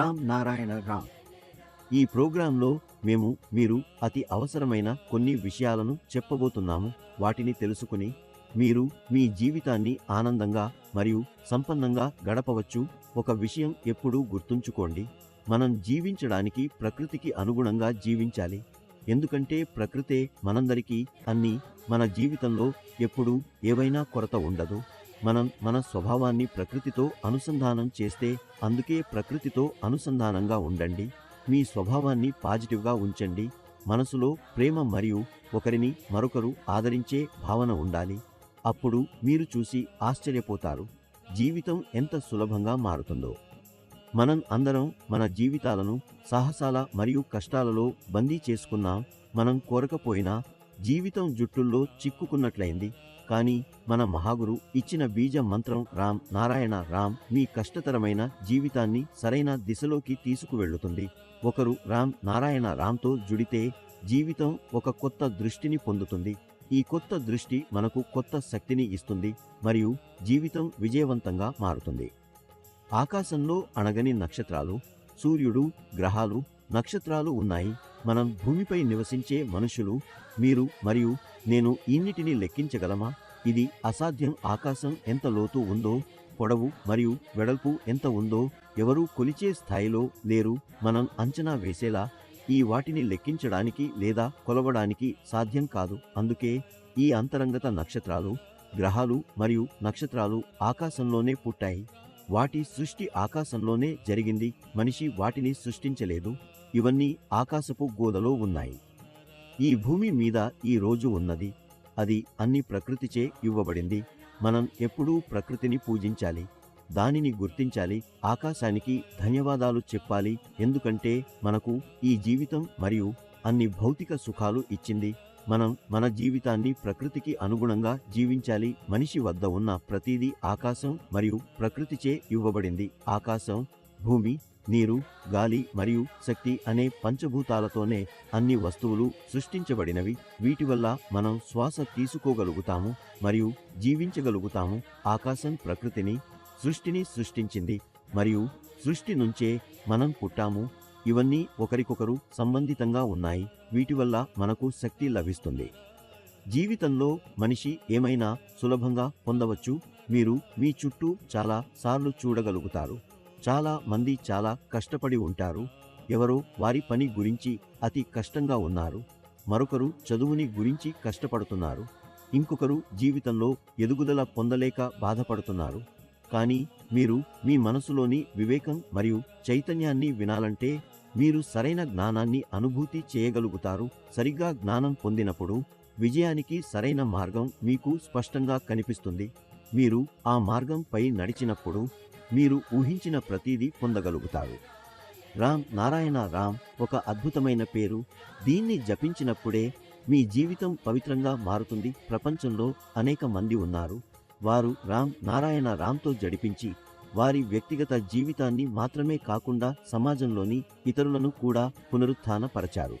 రామ్ నారాయణ రామ్. ఈ ప్రోగ్రాంలో మేము మీరు అతి అవసరమైన కొన్ని విషయాలను చెప్పబోతున్నాము. వాటిని తెలుసుకుని మీరు మీ జీవితాన్ని ఆనందంగా మరియు సంపన్నంగా గడపవచ్చు. ఒక విషయం ఎప్పుడూ గుర్తుంచుకోండి, మనం జీవించడానికి ప్రకృతికి అనుగుణంగా జీవించాలి. ఎందుకంటే ప్రకృతే మనందరికీ అన్నీ. మన జీవితంలో ఎప్పుడూ ఏవైనా కొరత ఉండదు. మనం మన స్వభావాన్ని ప్రకృతితో అనుసంధానం చేస్తే, అందుకే ప్రకృతితో అనుసంధానంగా ఉండండి. మీ స్వభావాన్ని పాజిటివ్గా ఉంచండి. మనసులో ప్రేమ మరియు ఒకరిని మరొకరు ఆదరించే భావన ఉండాలి. అప్పుడు మీరు చూసి ఆశ్చర్యపోతారు, జీవితం ఎంత సులభంగా మారుతుందో. మనం అందరం మన జీవితాలను సాహసాల మరియు కష్టాలలో బందీ చేసుకున్నాం. మనం కోరకపోయినా జీవితం జుట్టుల్లో చిక్కుకున్నట్లయింది. కానీ మన మహాగురు ఇచ్చిన బీజ మంత్రం రామ్ నారాయణ రామ్ మీ కష్టతరమైన జీవితాన్ని సరైన దిశలోకి తీసుకువెళ్లుతుంది. ఒకరు రామ్ నారాయణ రామ్తో జుడితే జీవితం ఒక కొత్త దృష్టిని పొందుతుంది. ఈ కొత్త దృష్టి మనకు కొత్త శక్తిని ఇస్తుంది మరియు జీవితం విజయవంతంగా మారుతుంది. ఆకాశంలో అణగని నక్షత్రాలు, సూర్యుడు, గ్రహాలు, నక్షత్రాలు ఉన్నాయి. మనం భూమిపై నివసించే మనుషులు, మీరు మరియు నేను ఇన్నిటిని లెక్కించగలమా? ఇది అసాధ్యం. ఆకాశం ఎంత లోతు ఉందో, పొడవు మరియు వెడల్పు ఎంత ఉందో ఎవరూ కొలిచే స్థాయిలో లేరు. మనం అంచనా వేసేలా ఈ వాటిని లెక్కించడానికి లేదా కొలవడానికి సాధ్యం కాదు. అందుకే ఈ అంతరంగత నక్షత్రాలు, గ్రహాలు మరియు నక్షత్రాలు ఆకాశంలోనే పుట్టాయి. వాటి సృష్టి ఆకాశంలోనే జరిగింది. మనిషి వాటిని సృష్టించలేదు. ఇవన్నీ ఆకాశపు గోదలో ఉన్నాయి. ఈ భూమి మీద ఈ రోజు ఉన్నది, అది అన్ని ప్రకృతిచే ఇవ్వబడింది. మనం ఎప్పుడూ ప్రకృతిని పూజించాలి, దానిని గుర్తించాలి, ఆకాశానికి ధన్యవాదాలు చెప్పాలి. ఎందుకంటే మనకు ఈ జీవితం మరియు అన్ని భౌతిక సుఖాలు ఇచ్చింది. మనం మన జీవితాన్ని ప్రకృతికి అనుగుణంగా జీవించాలి. మనిషి వద్ద ఉన్న ప్రతిదీ ఆకాశం మరియు ప్రకృతిచే ఇవ్వబడింది. ఆకాశం, భూమి, నీరు, గాలి మరియు శక్తి అనే పంచభూతాలతోనే అన్ని వస్తువులు సృష్టించబడినవి. వీటి వల్ల మనం శ్వాస తీసుకోగలుగుతాము మరియు జీవించగలుగుతాము. ఆకాశం ప్రకృతిని, సృష్టిని సృష్టించింది మరియు సృష్టి నుంచే మనం పుట్టాము. ఇవన్నీ ఒకరికొకరు సంబంధితంగా ఉన్నాయి. వీటి వల్ల మనకు శక్తి లభిస్తుంది. జీవితంలో మనిషి ఏమైనా సులభంగా పొందవచ్చు. మీరు మీ చుట్టూ చాలా సార్లు చూడగలుగుతారు, చాలా మంది చాలా కష్టపడి ఉంటారు. ఎవరో వారి పని గురించి అతి కష్టంగా ఉన్నారు, మరొకరు చదువుని గురించి కష్టపడుతున్నారు, ఇంకొకరు జీవితంలో ఎదుగుదల పొందలేక బాధపడుతున్నారు. కానీ మీరు మీ మనసులోని వివేకం మరియు చైతన్యాన్ని వినాలంటే మీరు సరైన జ్ఞానాన్ని అనుభూతి చేయగలుగుతారు. సరిగ్గా జ్ఞానం పొందినప్పుడు విజయానికి సరైన మార్గం మీకు స్పష్టంగా కనిపిస్తుంది. మీరు ఆ మార్గంపై నడిచినప్పుడు మీరు ఊహించిన ప్రతిదీ పొందగలుగుతారు. రామ్ నారాయణ రామ్ ఒక అద్భుతమైన పేరు. దీన్ని జపించినప్పుడే మీ జీవితం పవిత్రంగా మారుతుంది. ప్రపంచంలో అనేక మంది ఉన్నారు, వారు రామ్ నారాయణ రామ్తో జడిపించి వారి వ్యక్తిగత జీవితాన్ని మాత్రమే కాకుండా సమాజంలోని ఇతరులను కూడా పునరుత్థానపరచారు.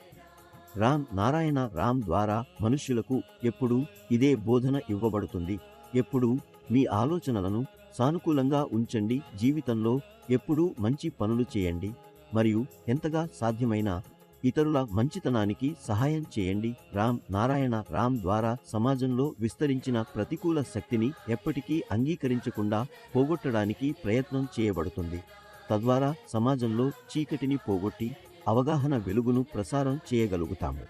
రామ్ నారాయణ రామ్ ద్వారా మనుష్యులకు ఎప్పుడూ ఇదే బోధన ఇవ్వబడుతుంది. ఎప్పుడూ మీ ఆలోచనలను సానుకూలంగా ఉంచండి. జీవితంలో ఎప్పుడూ మంచి పనులు చేయండి మరియు ఎంతగా సాధ్యమైనా ఇతరుల మంచితనానికి సహాయం చేయండి. రామ్ నారాయణ రామ్ ద్వారా సమాజంలో విస్తరించిన ప్రతికూల శక్తిని ఎప్పటికీ అంగీకరించకుండా పోగొట్టడానికి ప్రయత్నం చేయబడుతుంది. తద్వారా సమాజంలో చీకటిని పోగొట్టి అవగాహన వెలుగును ప్రసారం చేయగలుగుతాము.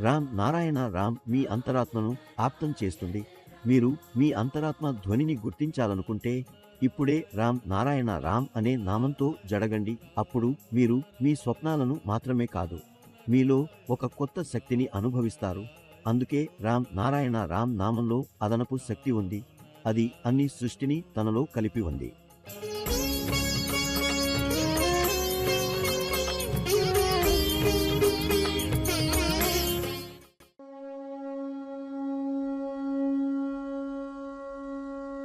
రామ్ నారాయణ రామ్ మీ అంతరాత్మను ఆప్తం చేస్తుంది. మీరు మీ అంతరాత్మ ధ్వనిని గుర్తించాలనుకుంటే ఇప్పుడే రామ్ నారాయణ రామ్ అనే నామంతో జడగండి. అప్పుడు మీరు మీ స్వప్నాలను మాత్రమే కాదు, మీలో ఒక కొత్త శక్తిని అనుభవిస్తారు. అందుకే రామ్ నారాయణ రామ్ నామంలో అదనపు శక్తి ఉంది. అది అన్ని సృష్టిని తనలో కలిపి ఉంది.